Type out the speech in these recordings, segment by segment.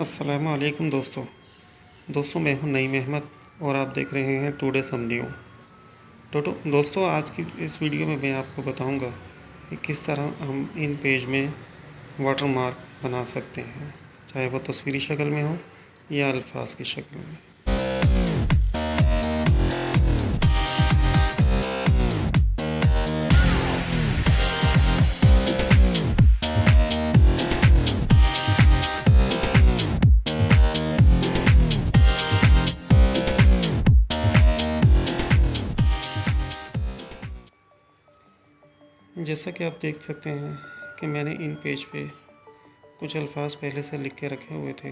अस्सलाम वालेकुम दोस्तों मैं हूं नईम अहमद और आप देख रहे हैं टुडे समझियो। दोस्तों आज की इस वीडियो में मैं आपको बताऊंगा कि किस तरह हम इन पेज में वाटर मार्क बना सकते हैं, चाहे वो तस्वीरी शक्ल में हो या अल्फाज की शक्ल में। जैसा कि आप देख सकते हैं कि मैंने इन पेज पे कुछ अल्फाज पहले से लिख के रखे हुए थे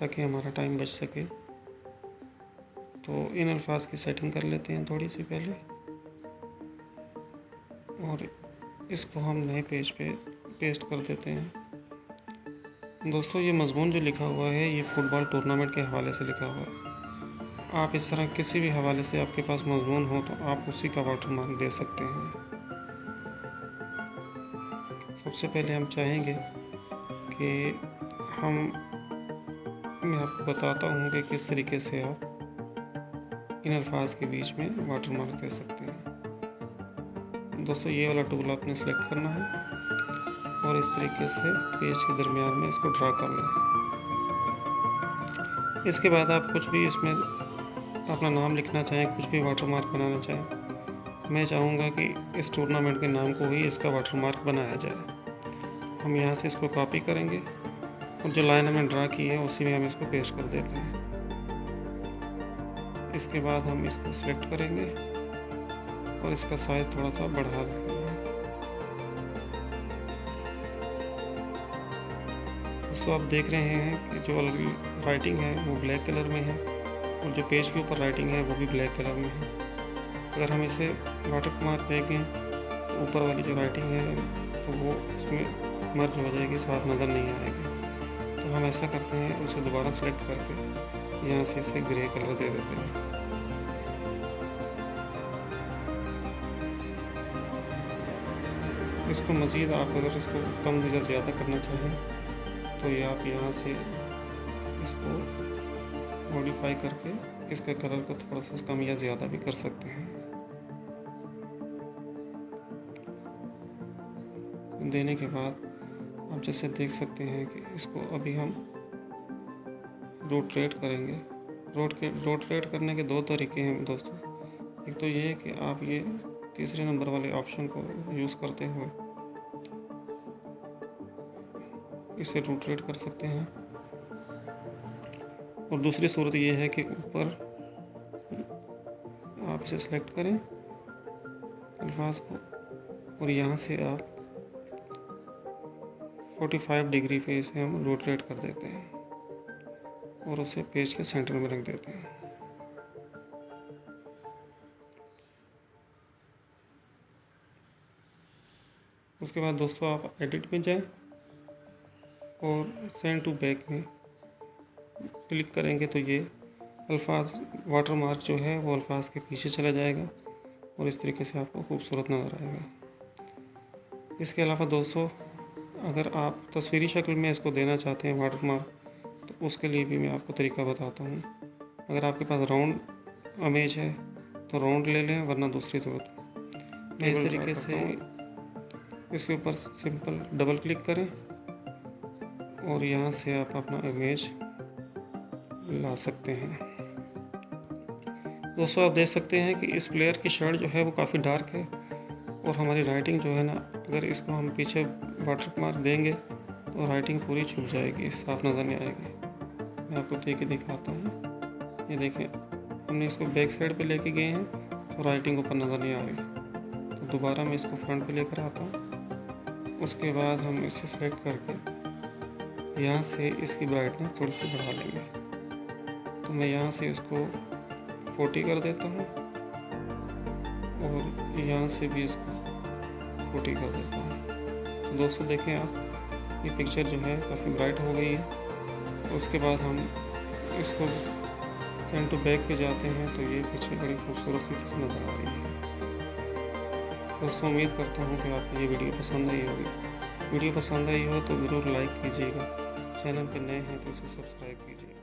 ताकि हमारा टाइम बच सके। तो इन अल्फाज की सेटिंग कर लेते हैं थोड़ी सी पहले, और इसको हम नए पेज पे पेस्ट कर देते हैं। दोस्तों ये मज़मून जो लिखा हुआ है ये फ़ुटबॉल टूर्नामेंट के हवाले से लिखा हुआ है। आप इस तरह किसी भी हवाले से आपके पास मज़मून हो तो आप उसी का वाटर मार्क दे सकते हैं। सबसे पहले हम चाहेंगे कि मैं आपको बताता हूँ कि किस तरीके से आप इन अल्फाज के बीच में वाटर मार्क दे सकते हैं। दोस्तों ये वाला टूल आपने सेलेक्ट करना है और इस तरीके से पेज के दरमियान में इसको ड्रा कर लें। इसके बाद आप कुछ भी इसमें अपना नाम लिखना चाहें, कुछ भी वाटर मार्क बनाना चाहें। मैं चाहूँगा कि इस टूर्नामेंट के नाम को ही इसका वाटर मार्क बनाया जाए। हम यहाँ से इसको कॉपी करेंगे और जो लाइन हमने ड्रा की है उसी में हम इसको पेस्ट कर देते हैं। इसके बाद हम इसको सिलेक्ट करेंगे और इसका साइज़ थोड़ा सा बढ़ा देते हैं। दोस्तों आप देख रहे हैं कि जो राइटिंग है वो ब्लैक कलर में है और जो पेज के ऊपर राइटिंग है वो भी ब्लैक कलर में है। अगर हम इसे वाटर मार्क देंगे तो ऊपर वाली जो राइटिंग है तो वो उसमें मर्ज हो जाएगी, साफ नज़र नहीं आएगी। तो हम ऐसा करते हैं, उसे दोबारा सेलेक्ट करके यहाँ से इसे ग्रे कलर दे देते हैं। इसको मज़ीद आप अगर इसको कम या ज़्यादा करना चाहें तो ये आप यहाँ से इसको मॉडिफाई करके इसके कलर को थोड़ा सा कम या ज़्यादा भी कर सकते हैं। देने के बाद आप जैसे देख सकते हैं कि इसको अभी हम रोटेट करेंगे। रोटेट करने के दो तरीके हैं दोस्तों। एक तो ये है कि आप ये तीसरे नंबर वाले ऑप्शन को यूज़ करते हुए इसे रोटेट कर सकते हैं, और दूसरी सूरत ये है कि ऊपर आप इसे सेलेक्ट करें अल्फाज को और यहाँ से आप 45 डिग्री पे इसे हम रोटेट कर देते हैं और उसे पेज के सेंटर में रख देते हैं। उसके बाद दोस्तों आप एडिट में जाएं और सेंड टू बैक में क्लिक करेंगे तो ये अल्फाज वाटर मार्क जो है वो अल्फाज के पीछे चला जाएगा और इस तरीके से आपको खूबसूरत नज़र आएगा। इसके अलावा दोस्तों अगर आप तस्वीरी शक्ल में इसको देना चाहते हैं वाटर मार्क तो उसके लिए भी मैं आपको तरीका बताता हूँ। अगर आपके पास राउंड इमेज है तो राउंड ले लें, वरना दूसरी सूरत में इस तरीके से इसके ऊपर सिंपल डबल क्लिक करें और यहाँ से आप अपना इमेज ला सकते हैं। दोस्तों आप देख सकते हैं कि इस प्लेयर की शर्ट जो है वो काफ़ी डार्क है और हमारी राइटिंग जो है ना, अगर इसको हम पीछे वाटर मार्क देंगे तो राइटिंग पूरी छुप जाएगी, साफ नज़र नहीं आएगी। मैं आपको दे के दिखाता हूँ। ये देखें, हमने इसको बैक साइड पे लेके गए हैं तो राइटिंग ऊपर नज़र नहीं आ रही। तो दोबारा मैं इसको फ्रंट पे लेकर आता हूँ। उसके बाद हम इसे सेलेक्ट करके यहाँ से इसकी ब्राइटनेस थोड़ी सी बढ़ा लेंगे। तो मैं यहाँ से इसको 40 कर देता हूँ और यहाँ से भी इसको 40 कर देता हूँ। दोस्तों देखें आप, ये पिक्चर जो है काफ़ी ब्राइट हो गई है। उसके बाद हम इसको सेंड टू बैक पे जाते हैं तो ये पिक्चर बड़ी खूबसूरत सी नज़र आ रही है। दोस्तों उम्मीद करता हूँ कि आपको ये वीडियो पसंद आई होगी। वीडियो पसंद आई हो तो ज़रूर लाइक कीजिएगा, चैनल पर नए हैं तो इसे सब्सक्राइब कीजिए।